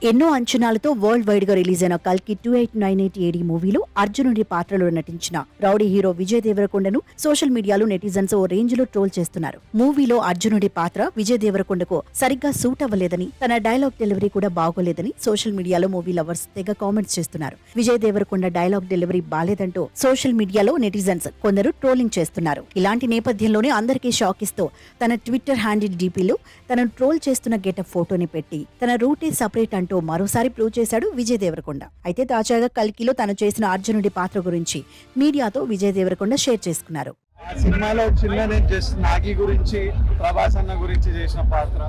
ఎన్నో అంచనాలతో world wide గా రిలీజ్ అయిన కల్కి 2898 ఏడి మూవీలో అర్జునుడి పాత్రలో నటించిన రౌడీ హీరో విజయ్ దేవరకొండను సోషల్ మీడియాలో నెటిజన్స్ ఓ రేంజ్ లో ట్రోల్ చేస్తున్నారు. మూవీలో అర్జునుడి పాత్ర విజయ్ దేవరకొండకు సరిగ్గా సూట్ అవ్వలేదని, తన డైలాగ్ డెలివరీ కూడా బాగోలేదని సోషల్ మీడియాలో మూవీ లవర్స్ తెగ కామెంట్స్ చేస్తున్నారు. విజయ్ దేవరకొండ డైలాగ్ డెలివరీ బాలేదంటూ సోషల్ మీడియాలో నెటిజన్స్ కొందరు ట్రోలింగ్ చేస్తున్నారు. ఇలాంటి నేపథ్యంలోనే అందరికీ షాక్ ఇస్తూ తన ట్విట్టర్ హ్యాండిల్ డీపీలో తనను ట్రోల్ చేస్తున్న గెటప్ ఫోటోని పెట్టి తన రూటే సపరేట్ అంటూ మరోసారి ప్రూవ్ చేశాడు విజయ్ దేవరకొండ. అయితే తాజాగా కల్కిలో తను చేసిన అర్జునుడి పాత్ర గురించి మీడియాతో విజయ్ దేవరకొండ షేర్ చేసుకున్నారు. ఆ సినిమాలో చిన్న నేను జస్ట్ నాగి గురించి, ప్రభాస్ అన్న గురించి చేసిన పాత్ర,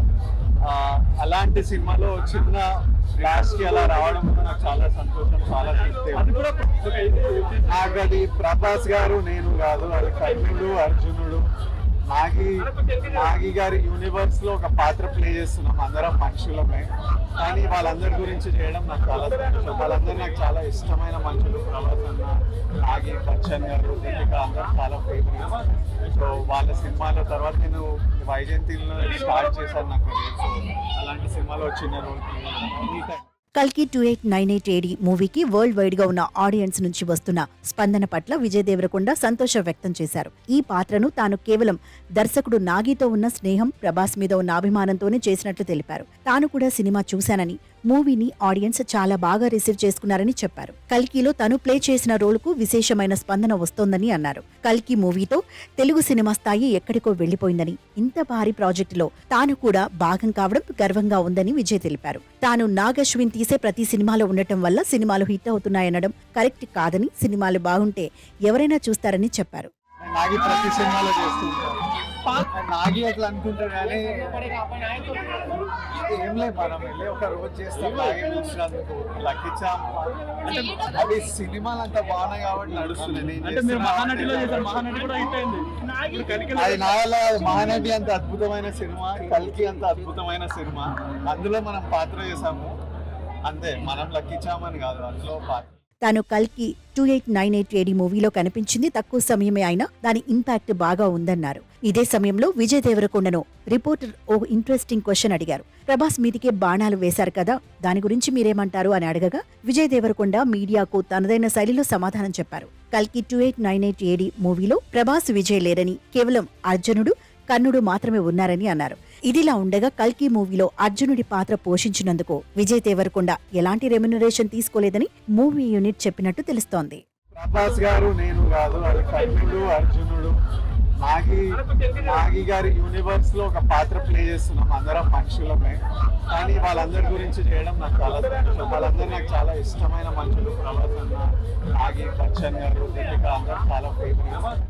అలాంటి సినిమాలో చిన్న లాస్ట్ కి అలా రావడం నాకు చాలా సంతోషం, చాలా తృప్తి. నాకు అది ప్రభాస్ గారు నేను కాదు, అది కర్ణుడు, అర్జునుడు, నాగి గారి యూనివర్స్ లో ఒక పాత్ర ప్లే చేస్తున్నాం. అందరం మనుషులమే, కానీ వాళ్ళందరి గురించి చేయడం నాకు చాలా సంతోషం. వాళ్ళందరూ నాకు చాలా ఇష్టమైన మనుషులు. ప్రభాస్ అన్న, నాగి, బచ్చన్ గారు, దీపిక అందరూ చాలా ఫేవరెట్. సో వాళ్ళ సినిమాల తర్వాత నేను వైజయంతిలో స్టార్ట్ చేశాను. నాకు అలాంటి సినిమాలో చిన్న రోల్. కల్కి 2898 ఏడి మూవీకి వరల్డ్ వైడ్ గా ఉన్న ఆడియన్స్ నుంచి వస్తున్న స్పందన పట్ల విజయ్ దేవరకొండ సంతోషం వ్యక్తం చేశారు. ఈ పాత్రను తాను కేవలం దర్శకుడు నాగితో ఉన్న స్నేహం, ప్రభాస్ మీద ఉన్న అభిమానంతోనే చేసినట్లు తెలిపారు. తాను కూడా సినిమా చూశానని, మూవీని ఆడియన్స్ చాలా బాగా రిసీవ్ చేసుకున్నారని చెప్పారు. కల్కిలో తను ప్లే చేసిన రోల్కు విశేషమైన స్పందన వస్తోందని అన్నారు. కల్కి మూవీతో తెలుగు సినిమా స్థాయి ఎక్కడికో వెళ్లిపోయిందని, ఇంత భారీ ప్రాజెక్టులో తాను కూడా భాగం కావడం గర్వంగా ఉందని విజయ్ తెలిపారు. తాను నాగశ్విన్ తీసే ప్రతి సినిమాలో ఉండటం వల్ల సినిమాలు హిట్ అవుతున్నాయనడం కరెక్ట్ కాదని, సినిమాలు బాగుంటే ఎవరైనా చూస్తారని చెప్పారు. నాగి ప్రతి సినిమాలో చేస్తుంటారు. నాగి అట్లా అనుకుంటారు కానీ ఏం లేదు, మనం వెళ్ళి ఒక రోజు చేస్తాం. నాగి చూసినందుకు లక్కిచ్చాం. అది సినిమాలు అంతా బాగున్నాయి కాబట్టి నడుస్తున్నాయి. అది నాగలా మహానటి అంత అద్భుతమైన సినిమా, కల్కి అంత అద్భుతమైన సినిమా. అందులో మనం పాత్ర చేసాము అంతే, మనం లక్కిచ్చామని కాదు, అందులో పాత్ర. తాను కల్కి 2898 ఏడి మూవీలో కనిపించింది తక్కువ సమయమే అయినా దాని ఇంపాక్ట్ బాగా ఉందన్నారు. ఇదే సమయంలో విజయ్ దేవరకొండను రిపోర్టర్ ఓ ఇంట్రెస్టింగ్ క్వశ్చన్ అడిగారు. ప్రభాస్ మీదికే బాణాలు వేశారు కదా, దాని గురించి మీరేమంటారు అని అడగగా విజయ్ దేవరకొండ మీడియాకు తనదైన శైలిలో సమాధానం చెప్పారు. కల్కి 2898 ఏడి మూవీలో ప్రభాస్, విజయ్ లేరని, కేవలం అర్జునుడు, కర్ణుడు మాత్రమే ఉన్నారని అన్నారు. ఇదిలా ఉండగా కల్కి మూవీలో అర్జునుడి పాత్ర పోషించినందుకు విజయ్ దేవరకొండ ఎలాంటి రెమ్యునరేషన్ తీసుకోలేదని మూవీ యూనిట్ చెప్పినట్టు తెలుస్తోంది. ప్రభాస్ గారు నేను కాదు, అది కర్ణుడు, అర్జునుడు, నాగి గారి యూనివర్స్ లో ఒక పాత్ర ప్లే చేస్తున్నాం. అందరం మనుషులమే, కానీ వాళ్ళందరి గురించి చేయడం నాకు చాలా సంతోషం. వాళ్ళందరూ నాకు చాలా ఇష్టమైన మనుషులు. ప్రభాస్ అన్న, నాగి, బచ్చన్ గారు, దీపిక అందరూ చాలా ఫేవరెట్.